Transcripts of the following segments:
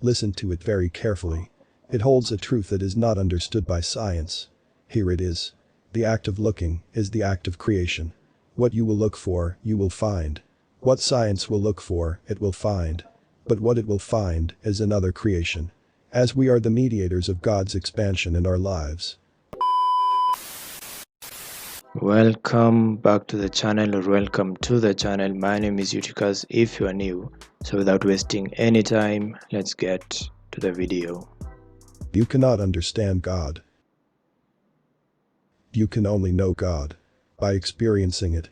Listen to it very carefully. It holds a truth that is not understood by science. Here it is. The act of looking is the act of creation. What you will look for, you will find. What science will look for, it will find. But what it will find is another creation. As we are the mediators of God's expansion in our lives. Welcome back to the channel, or welcome to the channel. My name is Utikas if you are new. So without wasting any time, let's get to the video. You cannot understand God. You can only know God by experiencing it.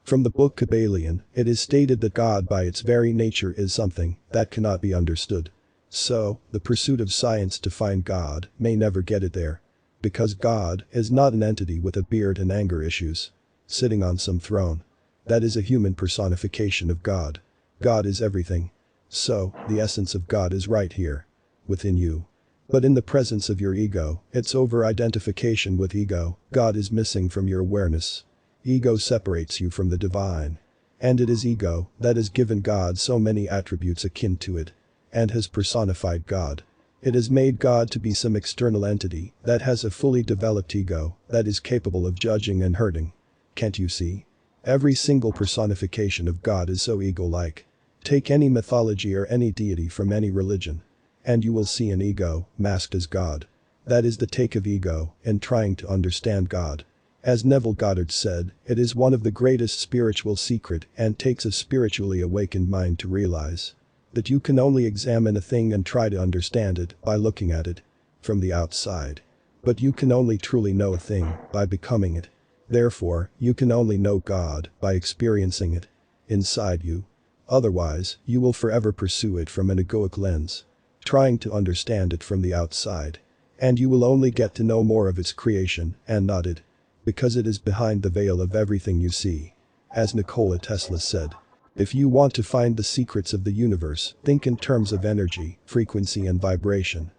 From the book Kabbalion, it is stated that God by its very nature is something that cannot be understood. So, the pursuit of science to find God may never get it there. Because God is not an entity with a beard and anger issues, sitting on some throne. That is a human personification of God. God is everything. So, the essence of God is right here, within you. But in the presence of your ego, its over-identification with ego, God is missing from your awareness. Ego separates you from the divine. And it is ego that has given God so many attributes akin to it, and has personified God. It has made God to be some external entity that has a fully developed ego that is capable of judging and hurting. Can't you see? Every single personification of God is so ego-like. Take any mythology or any deity from any religion, and you will see an ego masked as God. That is the take of ego in trying to understand God. As Neville Goddard said, it is one of the greatest spiritual secret and takes a spiritually awakened mind to realize that you can only examine a thing and try to understand it by looking at it from the outside. But you can only truly know a thing by becoming it. Therefore, you can only know God by experiencing it inside you. Otherwise, you will forever pursue it from an egoic lens, trying to understand it from the outside. And you will only get to know more of its creation and not it, because it is behind the veil of everything you see. As Nikola Tesla said, if you want to find the secrets of the universe, think in terms of energy, frequency and vibration.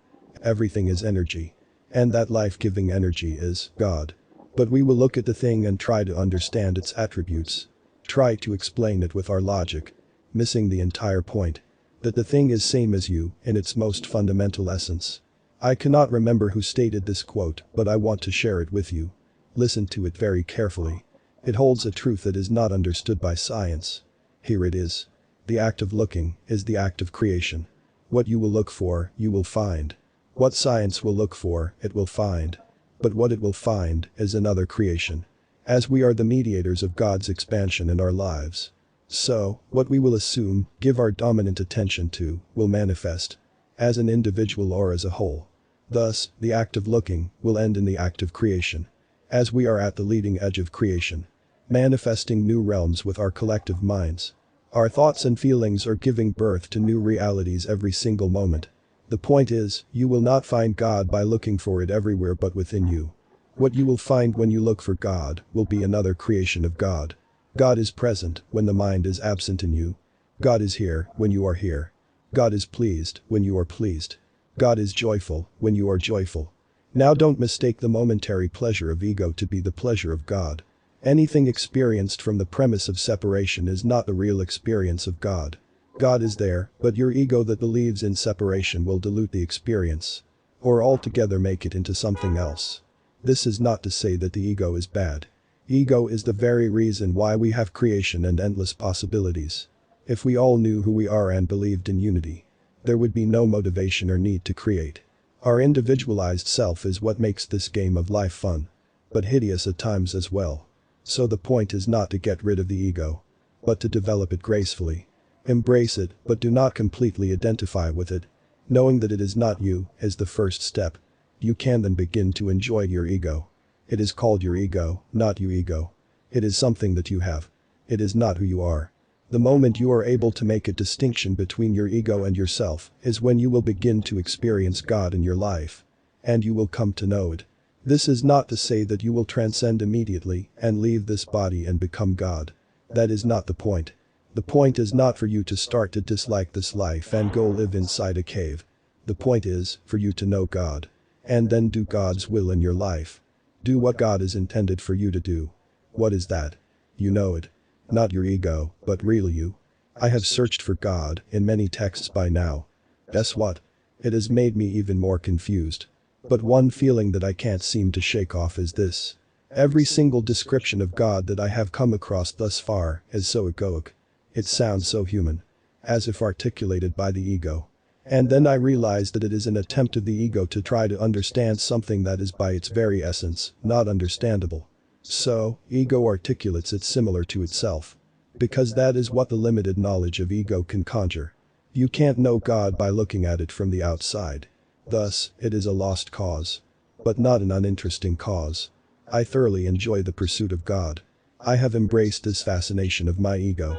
Everything is energy. And that life-giving energy is God. But we will look at the thing and try to understand its attributes. Try to explain it with our logic, missing the entire point. That the thing is same as you in its most fundamental essence. I cannot remember who stated this quote, but I want to share it with you. Listen to it very carefully. It holds a truth that is not understood by science. Here it is. The act of looking is the act of creation. What you will look for, you will find. What science will look for, it will find. But what it will find is another creation. As we are the mediators of God's expansion in our lives. So, what we will assume, give our dominant attention to, will manifest. As an individual or as a whole. Thus, the act of looking will end in the act of creation. As we are at the leading edge of creation. Manifesting new realms with our collective minds. Our thoughts and feelings are giving birth to new realities every single moment. The point is, you will not find God by looking for it everywhere but within you. What you will find when you look for God will be another creation of God. God is present when the mind is absent in you. God is here when you are here. God is pleased when you are pleased. God is joyful when you are joyful. Now don't mistake the momentary pleasure of ego to be the pleasure of God. Anything experienced from the premise of separation is not the real experience of God. God is there, but your ego that believes in separation will dilute the experience. Or altogether make it into something else. This is not to say that the ego is bad. Ego is the very reason why we have creation and endless possibilities. If we all knew who we are and believed in unity, there would be no motivation or need to create. Our individualized self is what makes this game of life fun. But hideous at times as well. So the point is not to get rid of the ego, but to develop it gracefully. Embrace it, but do not completely identify with it. Knowing that it is not you is the first step. You can then begin to enjoy your ego. It is called your ego, not you ego. It is something that you have. It is not who you are. The moment you are able to make a distinction between your ego and yourself is when you will begin to experience God in your life. And you will come to know it. This is not to say that you will transcend immediately and leave this body and become God. That is not the point. The point is not for you to start to dislike this life and go live inside a cave. The point is for you to know God. And then do God's will in your life. Do what God has intended for you to do. What is that? You know it. Not your ego, but real you. I have searched for God in many texts by now. Guess what? It has made me even more confused. But one feeling that I can't seem to shake off is this. Every single description of God that I have come across thus far is so egoic. It sounds so human. As if articulated by the ego. And then I realize that it is an attempt of the ego to try to understand something that is by its very essence not understandable. So, ego articulates it similar to itself. Because that is what the limited knowledge of ego can conjure. You can't know God by looking at it from the outside. Thus, it is a lost cause. But not an uninteresting cause. I thoroughly enjoy the pursuit of God. I have embraced this fascination of my ego.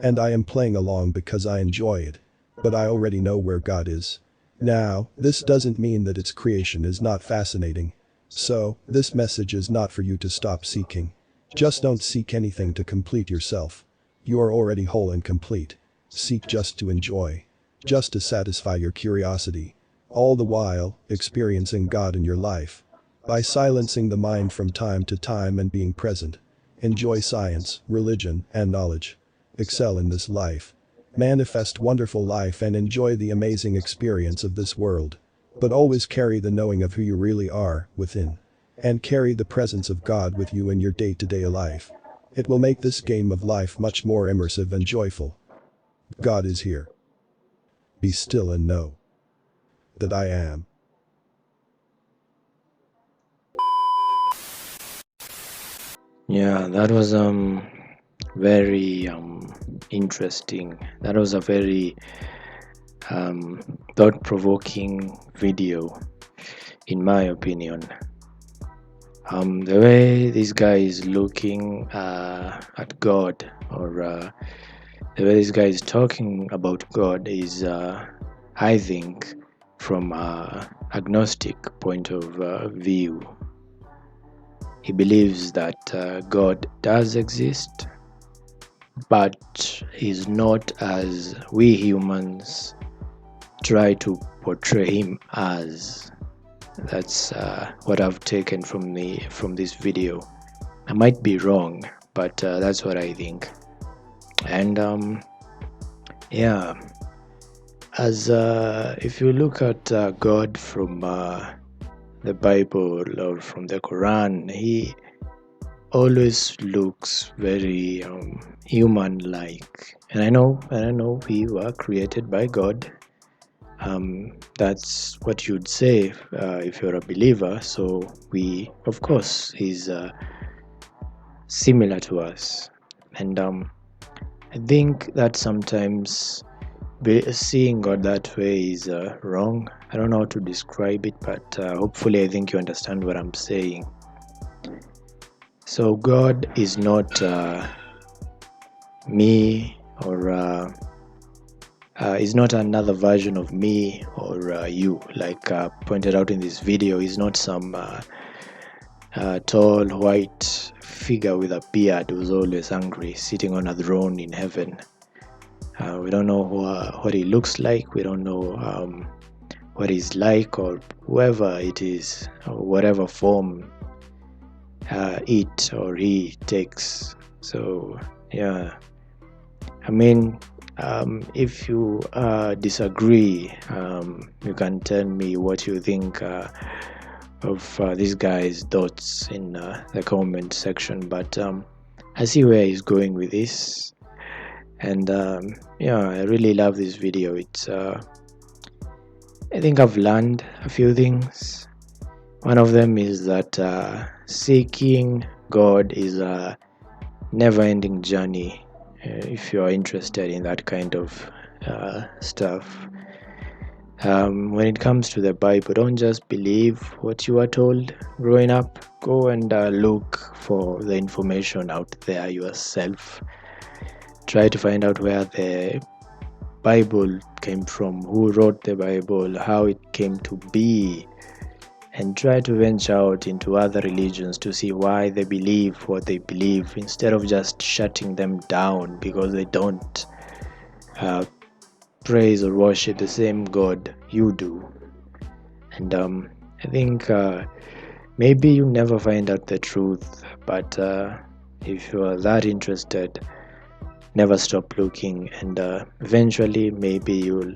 And I am playing along because I enjoy it. But I already know where God is. Now, this doesn't mean that its creation is not fascinating. So, this message is not for you to stop seeking. Just don't seek anything to complete yourself. You are already whole and complete. Seek just to enjoy. Just to satisfy your curiosity. All the while, experiencing God in your life. By silencing the mind from time to time and being present. Enjoy science, religion, and knowledge. Excel in this life. Manifest wonderful life and enjoy the amazing experience of this world. But always carry the knowing of who you really are within. And carry the presence of God with you in your day-to-day life. It will make this game of life much more immersive and joyful. God is here. Be still and know that I am. Yeah, that was very interesting. That was a very thought-provoking video, in my opinion. The way this guy is looking at God, or the way this guy is talking about God is, I think, from an agnostic point of view. He believes that God does exist, but is not as we humans try to portray him as. That's what I've taken from this video. I might be wrong, but that's what I think. And yeah, as if you look at God from the Bible or from the Quran, he always looks very human-like. And I know we were created by God. That's what you'd say if you're a believer. So we, of course, he's similar to us. And I think that sometimes seeing God that way is wrong. I don't know how to describe it, but hopefully I think you understand what I'm saying. So God is not me, or is not another version of me or you, like pointed out in this video. He's not some tall white figure with a beard who's always angry, sitting on a throne in heaven. We don't know what he looks like. We don't know what he's like, or whoever it is, or whatever form it or he takes. So yeah, I mean, if you disagree, you can tell me what you think of this guy's thoughts in the comment section. But I see where he's going with this, and yeah, I really love this video. It's I think I've learned a few things. One of them is that seeking God is a never-ending journey. If you are interested in that kind of stuff, when it comes to the Bible, don't just believe what you are told growing up. Go and look for the information out there yourself. Try to find out where the Bible came from, who wrote the Bible, how it came to be, and try to venture out into other religions to see why they believe what they believe, instead of just shutting them down because they don't praise or worship the same God you do. And I think maybe you never find out the truth, but if you are that interested, never stop looking, and eventually maybe you'll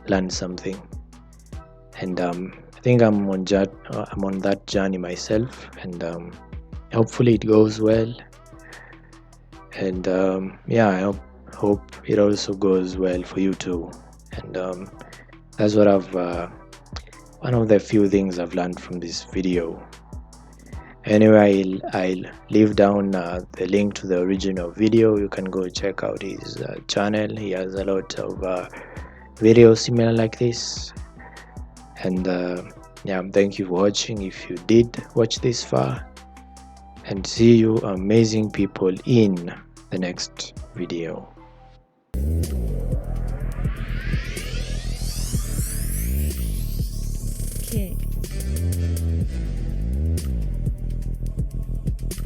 learn something. And I think I'm on that journey myself, and hopefully it goes well. And yeah, I hope it also goes well for you too. And that's what one of the few things I've learned from this video. Anyway, I'll leave down the link to the original video. You can go check out his channel. He has a lot of videos similar like this. And yeah, thank you for watching if you did watch this far, and see you amazing people in the next video.